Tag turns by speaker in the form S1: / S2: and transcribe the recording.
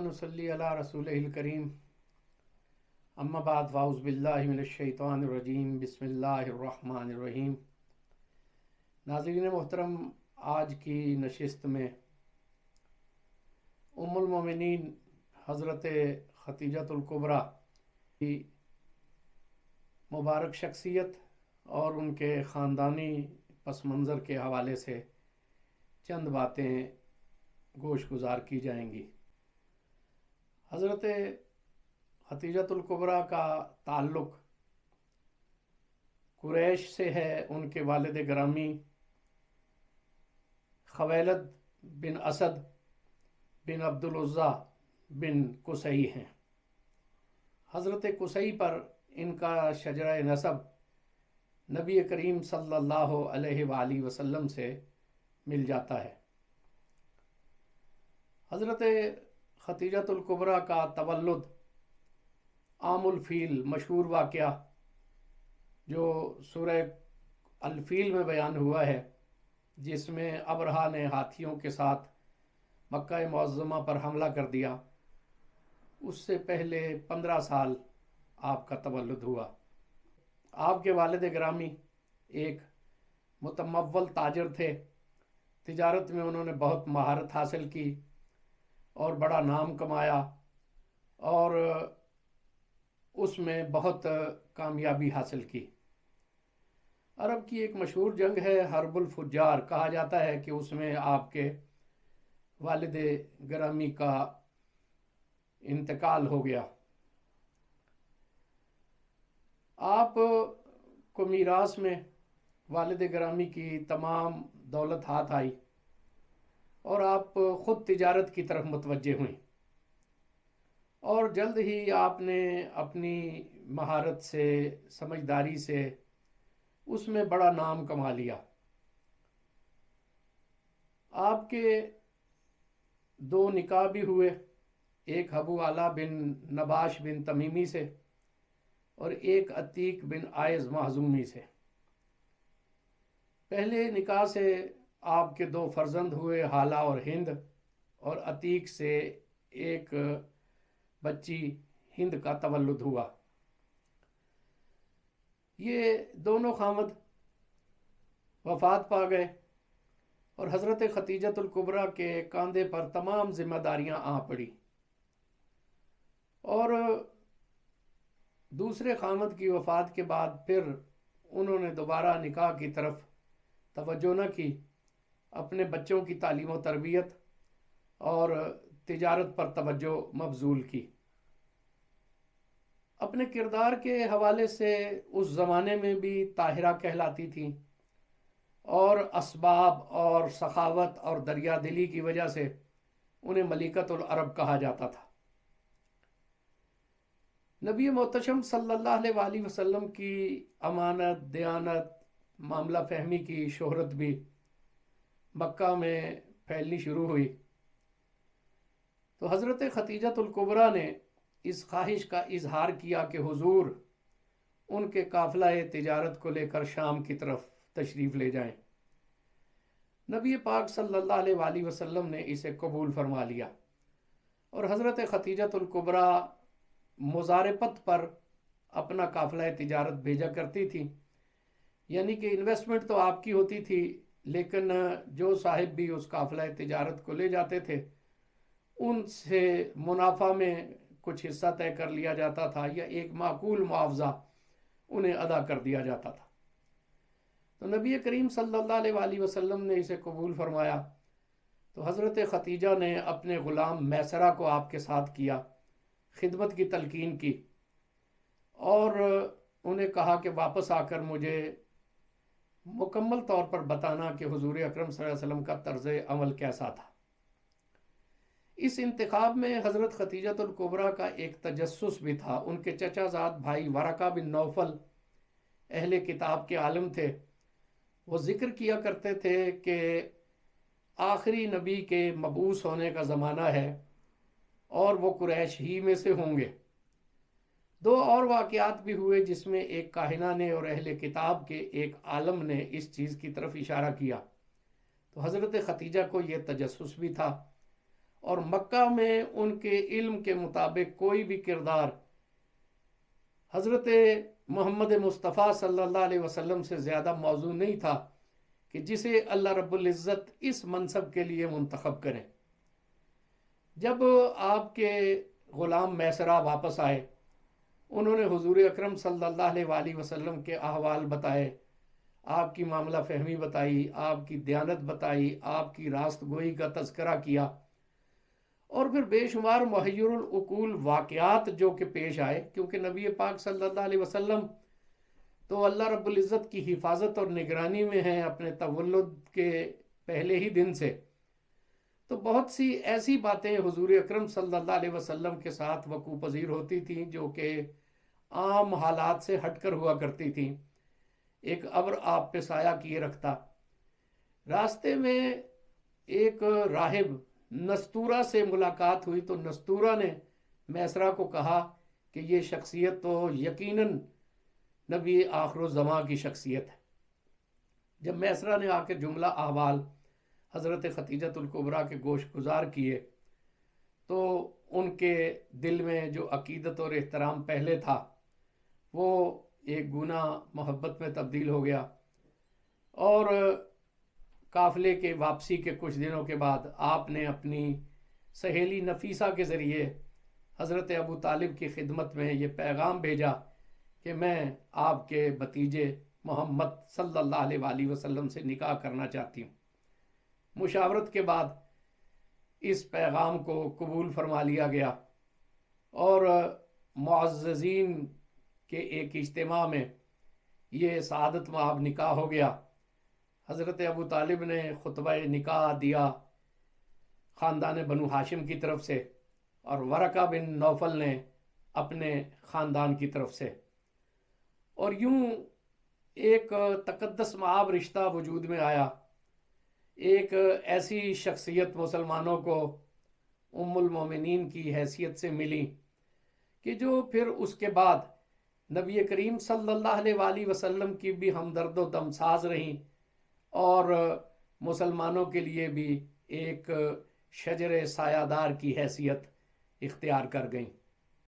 S1: नसल्ली अला रसूलिल करीम अम्मा बाद फ़ाउज़ बिल्लाहि मिनश्शैतानिर रजीम बिस्मिल्लाहिर रहमानिर रहीम। नाज़रीन मोहतरम, आज की नशिस्त में उम्मुल मोमिनीन हज़रत खतीजतुल कुबरा की मुबारक शख्सियत और उनके ख़ानदानी पस मंज़र के हवाले से चंद बातें गोश गुजार की जाएंगी। हज़रत खतीजतुल कुबरा का ताल्लुक़ कुरैश से है। उनके वालिद ग्रामी खवैलद बिन असद बिन अब्दुल उज़्ज़ा बिन कुसई हैं। हज़रत कुसई पर इनका शजरा नसब नबी करीम सल्लल्लाहु अलैहि वसल्लम से मिल जाता है। हज़रत खतीजतुल कुबरा का तवल्लुद आमुल फ़ील मशहूर वाक़या जो सूरह अल-फ़ील में बयान हुआ है, जिसमें अबरहा ने हाथियों के साथ मक्का मुअज़्ज़मा पर हमला कर दिया, उससे पहले 15 साल आपका तवल्लुद हुआ। आपके वालिद ग्रामी एक मुतमव्वल ताजर थे। तिजारत में उन्होंने बहुत महारत हासिल की और बड़ा नाम कमाया और उसमें बहुत कामयाबी हासिल की। अरब की एक मशहूर जंग है हर्बुल फुज्जार, कहा जाता है कि उसमें आपके वालिद ग्रामी का इंतकाल हो गया। आप को मीरास में वालिद ग्रामी की तमाम दौलत हाथ आई और आप ख़ुद तिजारत की तरफ मुतवज्जे हुई और जल्द ही आपने अपनी महारत से, समझदारी से उसमें बड़ा नाम कमा लिया। आपके 2 निकाह भी हुए, एक अबू आला बिन नबाश बिन तमीमी से और एक अतीक बिन आयज़ महज़ूमी से। पहले निकाह से आपके 2 फर्जंद हुए, हाला और हिंद, और अतीक से एक बच्ची हिंद का तवल्लुद हुआ। ये दोनों खामद वफ़ात पा गए और हज़रत खतीजतुल कुबरा के कंधे पर तमाम जिम्मेदारियां आ पड़ी और दूसरे खामद की वफ़ात के बाद फिर उन्होंने दोबारा निकाह की तरफ तवज्जो न की। अपने बच्चों की तालीम व तरबियत और तिजारत पर तवज्जो मबजूल की। अपने किरदार के हवाले से उस ज़माने में भी ताहिरा कहलाती थी और असबाब और सखावत और दरिया दिली की वजह से उन्हें मलिकतुल अरब कहा जाता था। नबी मोहतरम सल्लल्लाहु अलैहि वसल्लम की अमानत, दयानत, मामला फहमी की शोहरत भी मक्का में फैलनी शुरू हुई तो हज़रत खतीजतुल कुबरा ने इस ख्वाहिश का इजहार किया कि हुजूर उनके काफ़िला तिजारत को लेकर शाम की तरफ तशरीफ़ ले जाएं। नबी पाक सल्लल्लाहु अलैहि वसल्लम ने इसे कबूल फरमा लिया और हज़रत खतीजतुल कुबरा मुज़ारपत पर अपना काफ़िला तिजारत भेजा करती थी, यानी कि इन्वेस्टमेंट तो आपकी होती थी, लेकिन जो साहिब भी उस काफ़िला तिजारत को ले जाते थे उनसे मुनाफा में कुछ हिस्सा तय कर लिया जाता था या एक माकूल मुआवजा उन्हें अदा कर दिया जाता था। तो नबी करीम सल्लल्लाहु अलैहि वसल्लम ने इसे कबूल फरमाया तो हज़रत खतीजा ने अपने ग़ुलाम मैसरा को आपके साथ किया, खिदमत की तलकीन की और उन्हें कहा कि वापस आकर मुझे मुकम्मल तौर पर बताना कि हुजूर अकरम सल्लल्लाहु अलैहि वसल्लम का तर्ज़ अमल कैसा था। इस इंतखाब में हज़रत खतीजतुल कुबरा का एक तजस्सुस भी था। उनके चचाजाद भाई वरका बिन नौफल अहले किताब के आलिम थे। वो ज़िक्र किया करते थे कि आखिरी नबी के मबूस होने का ज़माना है और वो कुरैश ही में से होंगे। 2 और वाक़यात भी हुए जिसमें एक काहिना ने और अहले किताब के एक आलम ने इस चीज़ की तरफ इशारा किया। तो हज़रत खतीजा को ये तजस्सुस भी था اور مکہ میں ان کے علم کے مطابق کوئی بھی کردار حضرت محمد مصطفیٰ صلی اللہ علیہ وسلم سے زیادہ موزوں نہیں تھا کہ جسے اللہ رب العزت اس منصب کے لیے منتخب کریں۔ جب آپ کے غلام میسرہ واپس آئے، انہوں نے حضور اکرم صلی اللہ علیہ وآلہ وسلم کے احوال بتائے، آپ کی معاملہ فہمی بتائی، آپ کی دیانت بتائی، آپ کی راست گوئی کا تذکرہ کیا، اور پھر بے شمار محیر العقول واقعات جو کہ پیش آئے، کیونکہ نبی پاک صلی اللہ علیہ وسلم تو اللہ رب العزت کی حفاظت اور نگرانی میں ہیں اپنے تولد کے پہلے ہی دن سے، تو بہت سی ایسی باتیں حضور اکرم صلی اللہ علیہ وسلم کے ساتھ وقوع پذیر ہوتی تھیں جو کہ عام حالات سے ہٹ کر ہوا کرتی تھیں۔ ایک ابر آپ پہ سایہ کیے رکھتا۔ راستے میں ایک راہب نستورہ سے ملاقات ہوئی تو نستورہ نے میسرہ کو کہا کہ یہ شخصیت تو یقیناً نبی آخر الزماں کی شخصیت ہے۔ جب میسرہ نے آ کے جملہ احوال حضرت خدیجۃ الکبریٰ کے گوش گزار کیے تو ان کے دل میں جو عقیدت اور احترام پہلے تھا وہ ایک گنا محبت میں تبدیل ہو گیا، اور قافلے کے واپسی کے کچھ دنوں کے بعد آپ نے اپنی سہیلی نفیسہ کے ذریعے حضرت ابو طالب کی خدمت میں یہ پیغام بھیجا کہ میں آپ کے بھتیجے محمد صلی اللہ علیہ وآلہ وسلم سے نکاح کرنا چاہتی ہوں۔ مشاورت کے بعد اس پیغام کو قبول فرما لیا گیا، اور معززین کے ایک اجتماع میں یہ سعادت مآب نکاح ہو گیا۔ حضرت ابو طالب نے خطبہ نکاح دیا خاندان بنو ہاشم کی طرف سے، اور ورقہ بن نوفل نے اپنے خاندان کی طرف سے، اور یوں ایک تقدس مآب رشتہ وجود میں آیا۔ ایک ایسی شخصیت مسلمانوں کو ام المومنین کی حیثیت سے ملی کہ جو پھر اس کے بعد نبی کریم صلی اللہ علیہ وآلہ وسلم کی بھی ہمدرد و دمساز رہیں، اور مسلمانوں کے لیے بھی ایک شجر سایہ دار کی حیثیت اختیار کر گئیں۔